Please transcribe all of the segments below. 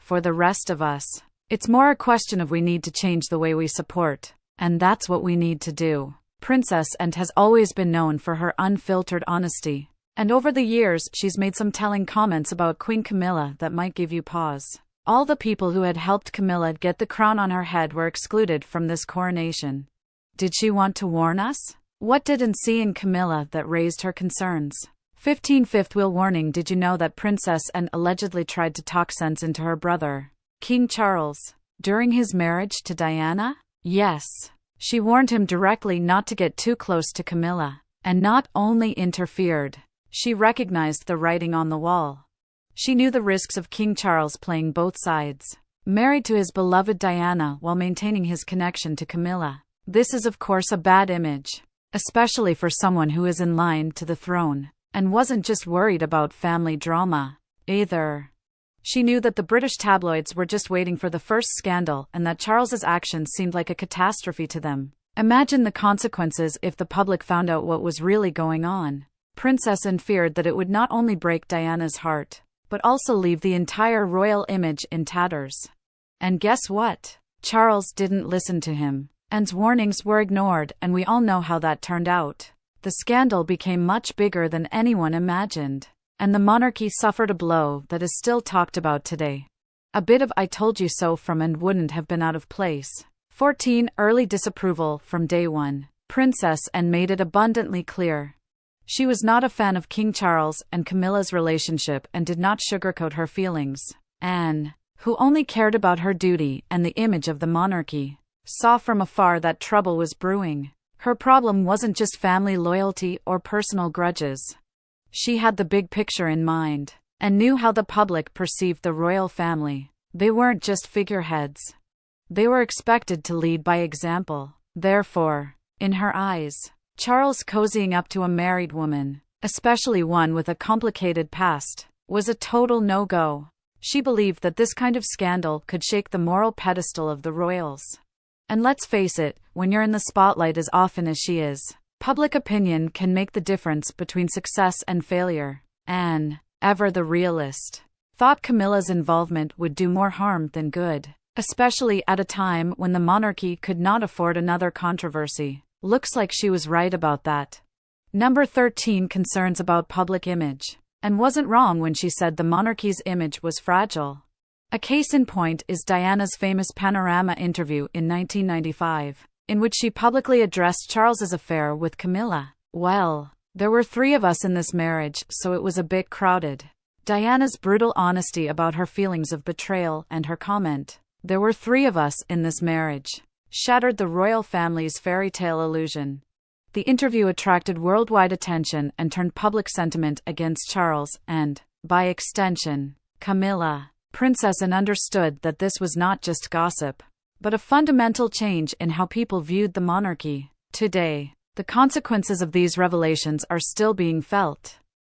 For the rest of us, it's more a question of we need to change the way we support, and that's what we need to do. Princess and has always been known for her unfiltered honesty, and over the years she's made some telling comments about Queen Camilla that might give you pause. All the people who had helped Camilla get the crown on her head were excluded from this coronation. Did she want to warn us? What didn't see in Camilla that raised her concerns? 15 fifth wheel warning. Did you know that Princess Anne allegedly tried to talk sense into her brother, King Charles, during his marriage to Diana? Yes. She warned him directly not to get too close to Camilla, and not only interfered, she recognized the writing on the wall. She knew the risks of King Charles playing both sides, married to his beloved Diana while maintaining his connection to Camilla. This is of course a bad image, especially for someone who is in line to the throne, and wasn't just worried about family drama, either. She knew that the British tabloids were just waiting for the first scandal and that Charles's actions seemed like a catastrophe to them. Imagine the consequences if the public found out what was really going on. Princess Anne feared that it would not only break Diana's heart, but also leave the entire royal image in tatters. And guess what? Charles didn't listen to him. Anne's warnings were ignored, and we all know how that turned out. The scandal became much bigger than anyone imagined, and the monarchy suffered a blow that is still talked about today. A bit of "I told you so" from Anne wouldn't have been out of place. 14. Early disapproval from day one. Princess Anne made it abundantly clear she was not a fan of King Charles and Camilla's relationship and did not sugarcoat her feelings. Anne, who only cared about her duty and the image of the monarchy, saw from afar that trouble was brewing. Her problem wasn't just family loyalty or personal grudges. She had the big picture in mind, and knew how the public perceived the royal family. They weren't just figureheads. They were expected to lead by example. Therefore, in her eyes, Charles cozying up to a married woman, especially one with a complicated past, was a total no-go. She believed that this kind of scandal could shake the moral pedestal of the royals. And let's face it, when you're in the spotlight as often as she is, public opinion can make the difference between success and failure. Anne, ever the realist, thought Camilla's involvement would do more harm than good, especially at a time when the monarchy could not afford another controversy. Looks like she was right about that. Number 13. Concerns about public image. And wasn't wrong when she said the monarchy's image was fragile. A case in point is Diana's famous Panorama interview in 1995, in which she publicly addressed Charles's affair with Camilla. Well, there were 3 of us in this marriage, so it was a bit crowded. Diana's brutal honesty about her feelings of betrayal and her comment, "There were 3 of us in this marriage," shattered the royal family's fairy tale illusion. The interview attracted worldwide attention and turned public sentiment against Charles and, by extension, Camilla. Princess Anne understood that this was not just gossip, but a fundamental change in how people viewed the monarchy. Today, the consequences of these revelations are still being felt.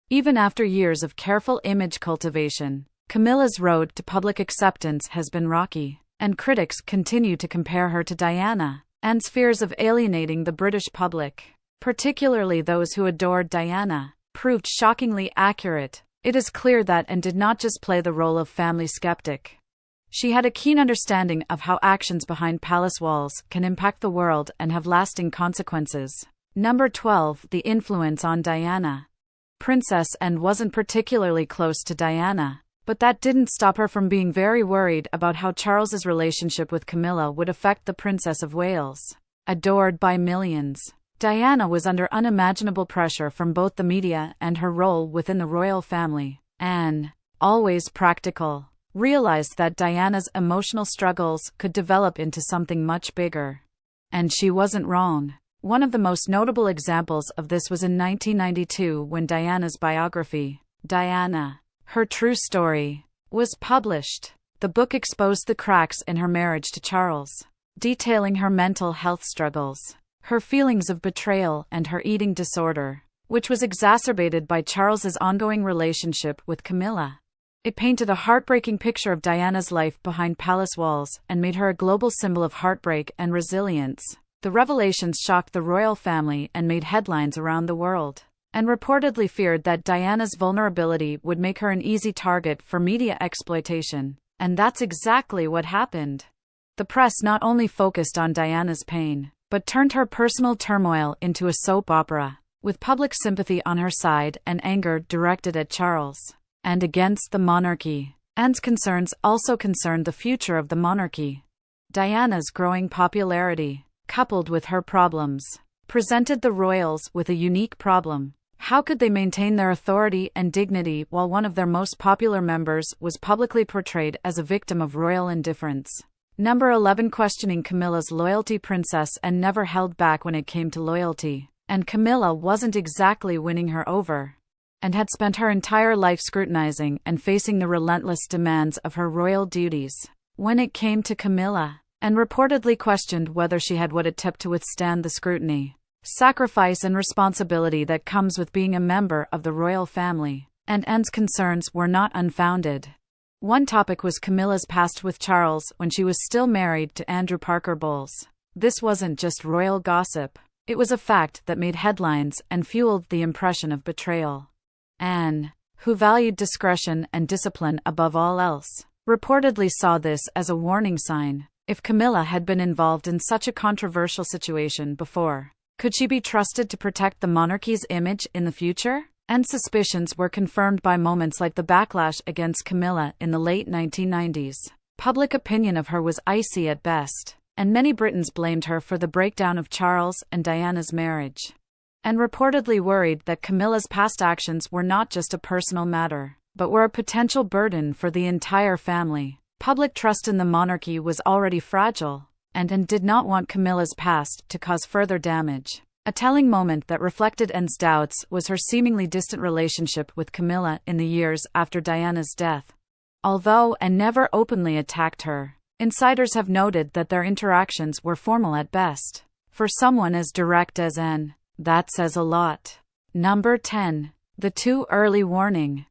Even after years of careful image cultivation, Camilla's road to public acceptance has been rocky, and critics continue to compare her to Diana. Anne's fears of alienating the British public, particularly those who adored Diana, proved shockingly accurate. It is clear that Anne did not just play the role of family skeptic. She had a keen understanding of how actions behind palace walls can impact the world and have lasting consequences. Number 12. The influence on Diana. Princess Anne wasn't particularly close to Diana, but that didn't stop her from being very worried about how Charles's relationship with Camilla would affect the Princess of Wales. Adored by millions, Diana was under unimaginable pressure from both the media and her role within the royal family. Anne, always practical, realized that Diana's emotional struggles could develop into something much bigger. And she wasn't wrong. One of the most notable examples of this was in 1992 when Diana's biography, Diana, Her True Story, was published. The book exposed the cracks in her marriage to Charles, detailing her mental health struggles, her feelings of betrayal, and her eating disorder, which was exacerbated by Charles's ongoing relationship with Camilla. It painted a heartbreaking picture of Diana's life behind palace walls and made her a global symbol of heartbreak and resilience. The revelations shocked the royal family and made headlines around the world, and reportedly feared that Diana's vulnerability would make her an easy target for media exploitation. And that's exactly what happened. The press not only focused on Diana's pain, but turned her personal turmoil into a soap opera, with public sympathy on her side and anger directed at Charles and against the monarchy. Anne's concerns also concerned the future of the monarchy. Diana's growing popularity, coupled with her problems, presented the royals with a unique problem. How could they maintain their authority and dignity while one of their most popular members was publicly portrayed as a victim of royal indifference? Number 11. Questioning Camilla's loyalty. Princess Anne never held back when it came to loyalty, and Camilla wasn't exactly winning her over, and had spent her entire life scrutinizing and facing the relentless demands of her royal duties. When it came to Camilla, Anne reportedly questioned whether she had what it took to withstand the scrutiny, sacrifice and responsibility that comes with being a member of the royal family, and Anne's concerns were not unfounded. One topic was Camilla's past with Charles when she was still married to Andrew Parker Bowles. This wasn't just royal gossip, it was a fact that made headlines and fueled the impression of betrayal. Anne, who valued discretion and discipline above all else, reportedly saw this as a warning sign. If Camilla had been involved in such a controversial situation before, could she be trusted to protect the monarchy's image in the future? And suspicions were confirmed by moments like the backlash against Camilla in the late 1990s. Public opinion of her was icy at best, and many Britons blamed her for the breakdown of Charles and Diana's marriage, and reportedly worried that Camilla's past actions were not just a personal matter, but were a potential burden for the entire family. Public trust in the monarchy was already fragile, and did not want Camilla's past to cause further damage. A telling moment that reflected Anne's doubts was her seemingly distant relationship with Camilla in the years after Diana's death. Although Anne never openly attacked her, insiders have noted that their interactions were formal at best. For someone as direct as Anne, that says a lot. Number 10. The too early warning.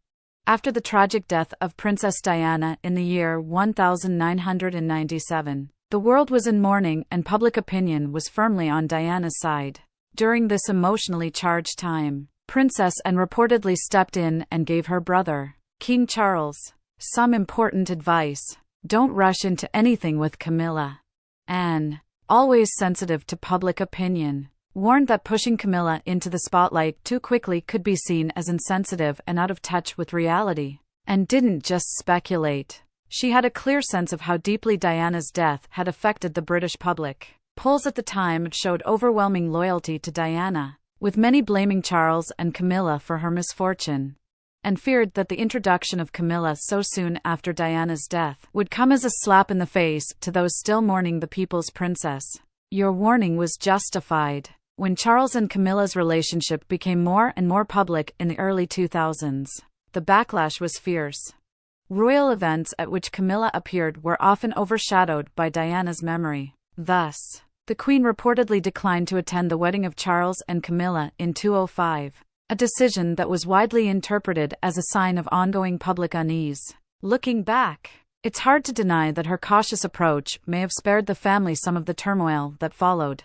After the tragic death of Princess Diana in the year 1997, the world was in mourning and public opinion was firmly on Diana's side. During this emotionally charged time, Princess Anne reportedly stepped in and gave her brother, King Charles, some important advice. Don't rush into anything with Camilla. Anne, always sensitive to public opinion, warned that pushing Camilla into the spotlight too quickly could be seen as insensitive and out of touch with reality. And didn't just speculate. She had a clear sense of how deeply Diana's death had affected the British public. Polls at the time showed overwhelming loyalty to Diana, with many blaming Charles and Camilla for her misfortune, and feared that the introduction of Camilla so soon after Diana's death would come as a slap in the face to those still mourning the people's princess. Your warning was justified. When Charles and Camilla's relationship became more and more public in the early 2000s, the backlash was fierce. Royal events at which Camilla appeared were often overshadowed by Diana's memory. Thus, the Queen reportedly declined to attend the wedding of Charles and Camilla in 2005, a decision that was widely interpreted as a sign of ongoing public unease. Looking back, it's hard to deny that her cautious approach may have spared the family some of the turmoil that followed.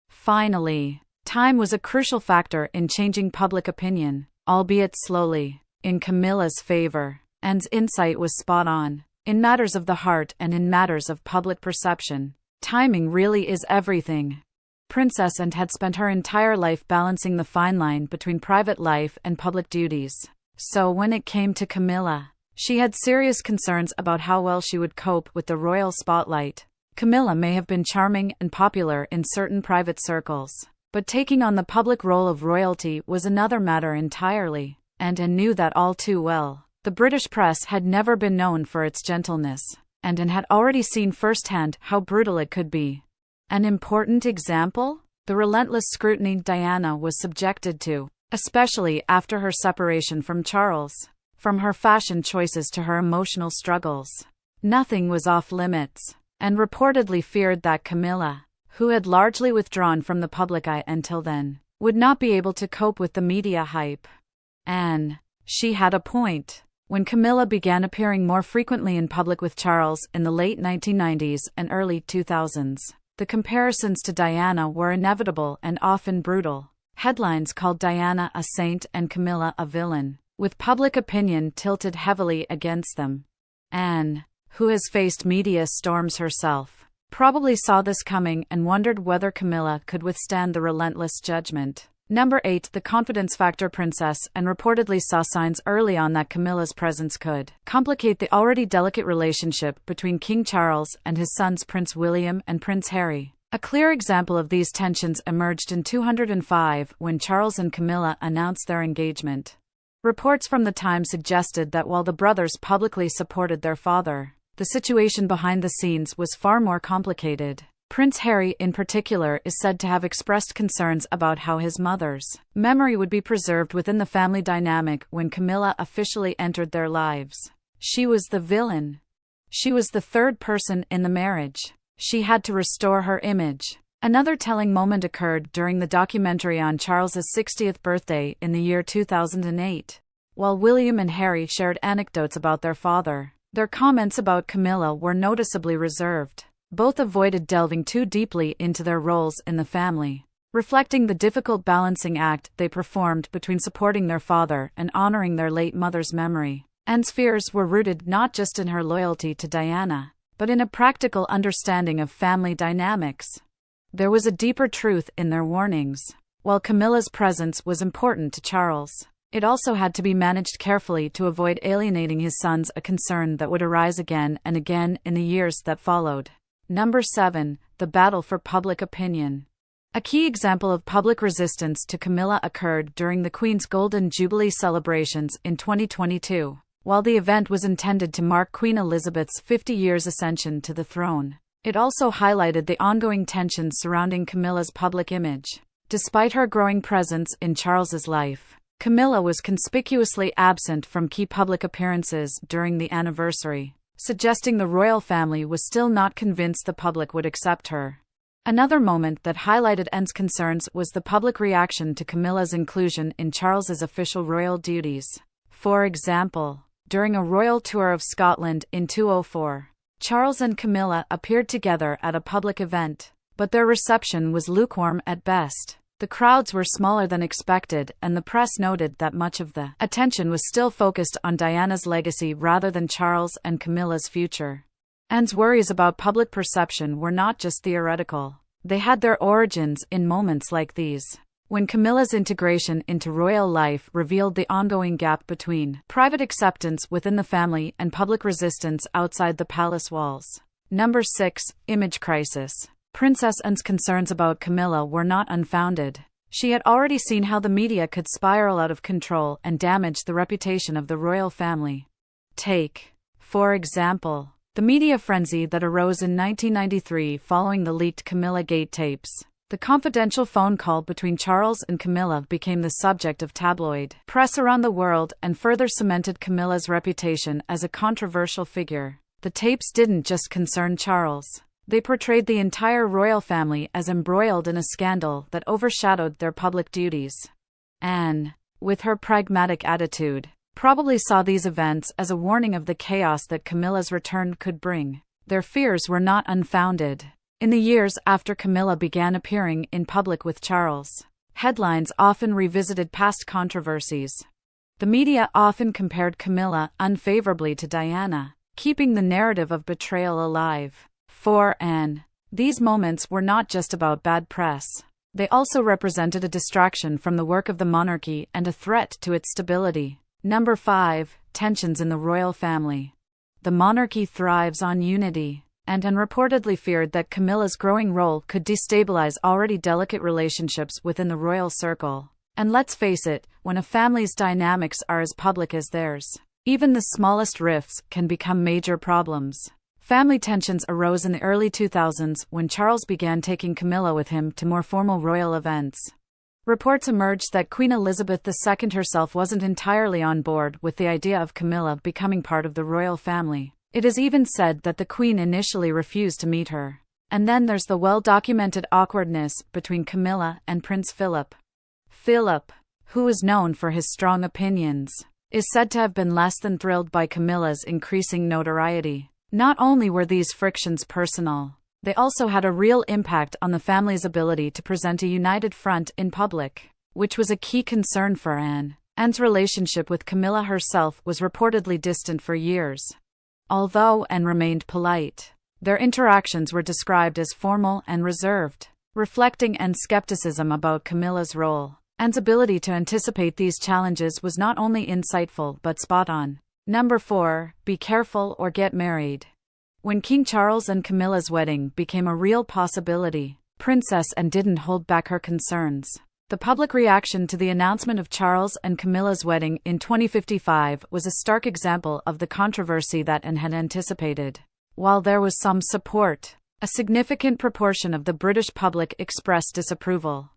Finally, time was a crucial factor in changing public opinion, albeit slowly, in Camilla's favor. Anne's insight was spot on. In matters of the heart and in matters of public perception, timing really is everything. Princess Anne had spent her entire life balancing the fine line between private life and public duties. So when it came to Camilla, she had serious concerns about how well she would cope with the royal spotlight. Camilla may have been charming and popular in certain private circles, but taking on the public role of royalty was another matter entirely, and Anne knew that all too well. The British press had never been known for its gentleness, and Anne had already seen firsthand how brutal it could be. An important example? The relentless scrutiny Diana was subjected to, especially after her separation from Charles. From her fashion choices to her emotional struggles, nothing was off limits, and reportedly feared that Camilla, who had largely withdrawn from the public eye until then, would not be able to cope with the media hype. And she had a point. When Camilla began appearing more frequently in public with Charles in the late 1990s and early 2000s, the comparisons to Diana were inevitable and often brutal. Headlines called Diana a saint and Camilla a villain, with public opinion tilted heavily against them. Anne, who has faced media storms herself, probably saw this coming and wondered whether Camilla could withstand the relentless judgment. Number 8. The confidence factor. Princess and reportedly saw signs early on that Camilla's presence could complicate the already delicate relationship between King Charles and his sons Prince William and Prince Harry. A clear example of these tensions emerged in 2005 when Charles and Camilla announced their engagement. Reports from the time suggested that while the brothers publicly supported their father, the situation behind the scenes was far more complicated. Prince Harry, in particular, is said to have expressed concerns about how his mother's memory would be preserved within the family dynamic when Camilla officially entered their lives. She was the villain. She was the third person in the marriage. She had to restore her image. Another telling moment occurred during the documentary on Charles's 60th birthday in the year 2008. While William and Harry shared anecdotes about their father, their comments about Camilla were noticeably reserved. Both avoided delving too deeply into their roles in the family, reflecting the difficult balancing act they performed between supporting their father and honoring their late mother's memory. Anne's fears were rooted not just in her loyalty to Diana, but in a practical understanding of family dynamics. There was a deeper truth in their warnings. While Camilla's presence was important to Charles, it also had to be managed carefully to avoid alienating his sons, a concern that would arise again and again in the years that followed. Number 7. The battle for public opinion. A key example of public resistance to Camilla occurred during the Queen's Golden Jubilee celebrations in 2022. While the event was intended to mark Queen Elizabeth's 50 years ascension to the throne, it also highlighted the ongoing tensions surrounding Camilla's public image. Despite her growing presence in Charles's life, Camilla was conspicuously absent from key public appearances during the anniversary, suggesting the royal family was still not convinced the public would accept her. Another moment that highlighted Anne's concerns was the public reaction to Camilla's inclusion in Charles's official royal duties. For example, during a royal tour of Scotland in 2004, Charles and Camilla appeared together at a public event, but their reception was lukewarm at best. The crowds were smaller than expected, and the press noted that much of the attention was still focused on Diana's legacy rather than Charles and Camilla's future. Anne's worries about public perception were not just theoretical. They had their origins in moments like these, when Camilla's integration into royal life revealed the ongoing gap between private acceptance within the family and public resistance outside the palace walls. Number 6. Image crisis. Princess Anne's concerns about Camilla were not unfounded. She had already seen how the media could spiral out of control and damage the reputation of the royal family. Take, for example, the media frenzy that arose in 1993 following the leaked Camilla Gate tapes. The confidential phone call between Charles and Camilla became the subject of tabloid press around the world and further cemented Camilla's reputation as a controversial figure. The tapes didn't just concern Charles. They portrayed the entire royal family as embroiled in a scandal that overshadowed their public duties. Anne, with her pragmatic attitude, probably saw these events as a warning of the chaos that Camilla's return could bring. Their fears were not unfounded. In the years after Camilla began appearing in public with Charles, headlines often revisited past controversies. The media often compared Camilla unfavorably to Diana, keeping the narrative of betrayal alive. For Anne, these moments were not just about bad press. They also represented a distraction from the work of the monarchy and a threat to its stability. Number 5. Tensions in the royal family. The monarchy thrives on unity, and Anne reportedly feared that Camilla's growing role could destabilize already delicate relationships within the royal circle. And let's face it, when a family's dynamics are as public as theirs, even the smallest rifts can become major problems. Family tensions arose in the early 2000s when Charles began taking Camilla with him to more formal royal events. Reports emerged that Queen Elizabeth II herself wasn't entirely on board with the idea of Camilla becoming part of the royal family. It is even said that the Queen initially refused to meet her. And then there's the well-documented awkwardness between Camilla and Prince Philip. Philip, who is known for his strong opinions, is said to have been less than thrilled by Camilla's increasing notoriety. Not only were these frictions personal, they also had a real impact on the family's ability to present a united front in public, which was a key concern for Anne. Anne's relationship with Camilla herself was reportedly distant for years. although Anne remained polite. Their interactions were described as formal and reserved, reflecting Anne's skepticism about Camilla's role. Anne's ability to anticipate these challenges was not only insightful but spot on. Number 4. Be careful or get married. When King Charles and Camilla's wedding became a real possibility, Princess Anne didn't hold back her concerns. The public reaction to the announcement of Charles and Camilla's wedding in 2055 was a stark example of the controversy that Anne had anticipated. While there was some support, a significant proportion of the British public expressed disapproval.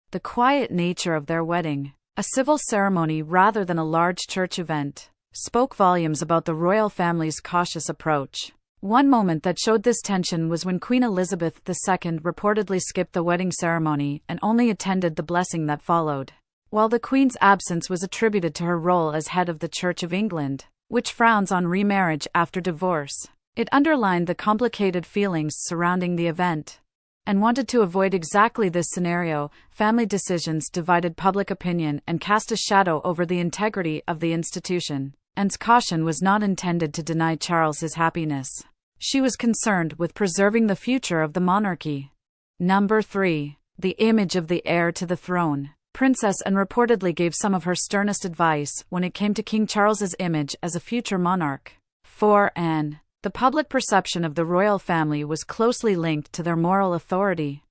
The quiet nature of their wedding, a civil ceremony rather than a large church event, spoke volumes about the royal family's cautious approach. One moment that showed this tension was when Queen Elizabeth II reportedly skipped the wedding ceremony and only attended the blessing that followed. While the Queen's absence was attributed to her role as head of the Church of England, which frowns on remarriage after divorce, it underlined the complicated feelings surrounding the event. And wanted to avoid exactly this scenario, family decisions divided public opinion and cast a shadow over the integrity of the institution. Anne's caution was not intended to deny Charles his happiness. She was concerned with preserving the future of the monarchy. Number 3. The image of the heir to the throne. Princess Anne reportedly gave some of her sternest advice when it came to King Charles's image as a future monarch. For Anne, the public perception of the royal family was closely linked to their moral authority.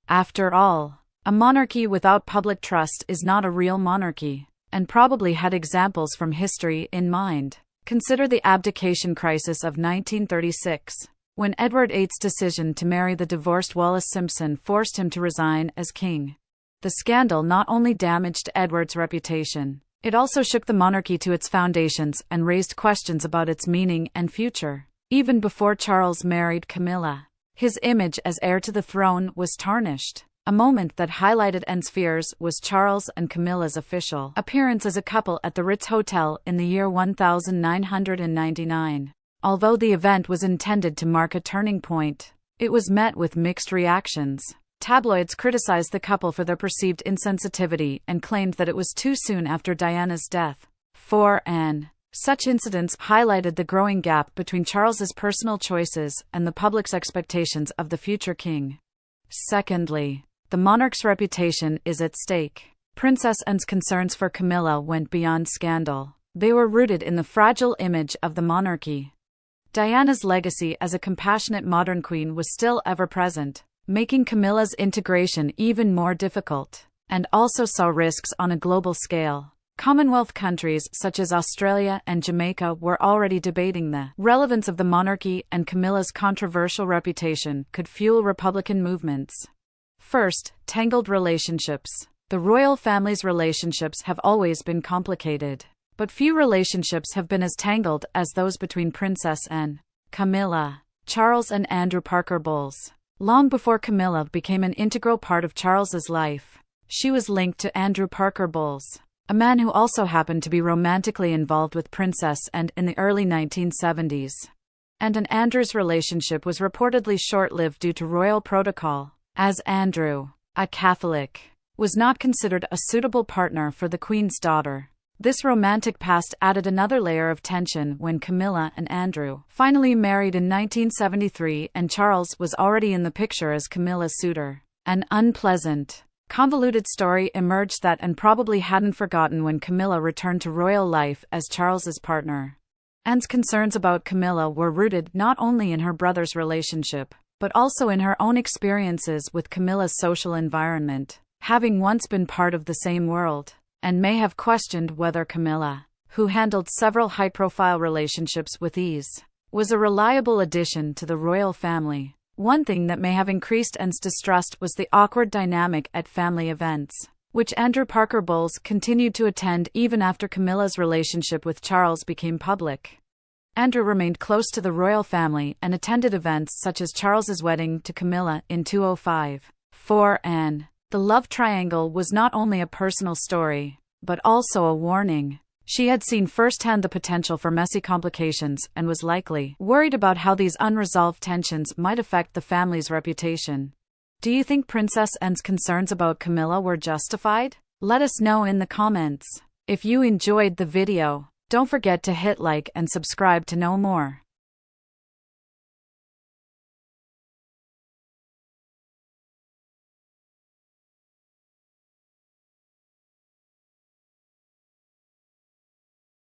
After all, a monarchy without public trust is not a real monarchy, and probably had examples from history in mind. Consider the abdication crisis of 1936, when Edward VIII's decision to marry the divorced Wallis Simpson forced him to resign as king. The scandal not only damaged Edward's reputation, it also shook the monarchy to its foundations and raised questions about its meaning and future. Even before Charles married Camilla, his image as heir to the throne was tarnished. A moment that highlighted Anne's fears was Charles and Camilla's official appearance as a couple at the Ritz Hotel in the year 1999. Although the event was intended to mark a turning point, it was met with mixed reactions. Tabloids criticized the couple for their perceived insensitivity and claimed that it was too soon after Diana's death. For Anne, such incidents highlighted the growing gap between Charles's personal choices and the public's expectations of the future king. Secondly, the monarch's reputation is at stake. Princess Anne's concerns for Camilla went beyond scandal. They were rooted in the fragile image of the monarchy. Diana's legacy as a compassionate modern queen was still ever present, making Camilla's integration even more difficult, and also saw risks on a global scale. Commonwealth countries such as Australia and Jamaica were already debating the relevance of the monarchy, and Camilla's controversial reputation could fuel Republican movements. First, tangled relationships. The royal family's relationships have always been complicated, but few relationships have been as tangled as those between Princess Anne, Camilla, Charles and Andrew Parker Bowles. Long before Camilla became an integral part of Charles's life, she was linked to Andrew Parker Bowles, a man who also happened to be romantically involved with Princess Anne in the early 1970s. And Andrew's relationship was reportedly short-lived due to royal protocol, as Andrew, a Catholic, was not considered a suitable partner for the Queen's daughter. This romantic past added another layer of tension when Camilla and Andrew finally married in 1973 and Charles was already in the picture as Camilla's suitor. An unpleasant, convoluted story emerged that Anne probably hadn't forgotten when Camilla returned to royal life as Charles's partner. Anne's concerns about Camilla were rooted not only in her brother's relationship, but also in her own experiences with Camilla's social environment. Having once been part of the same world, Anne may have questioned whether Camilla, who handled several high-profile relationships with ease, was a reliable addition to the royal family. One thing that may have increased Anne's distrust was the awkward dynamic at family events, which Andrew Parker Bowles continued to attend even after Camilla's relationship with Charles became public. Andrew remained close to the royal family and attended events such as Charles's wedding to Camilla in 2005. For Anne, the love triangle was not only a personal story, but also a warning. She had seen firsthand the potential for messy complications and was likely worried about how these unresolved tensions might affect the family's reputation. Do you think Princess Anne's concerns about Camilla were justified? Let us know in the comments. If you enjoyed the video, don't forget to hit like and subscribe to know more.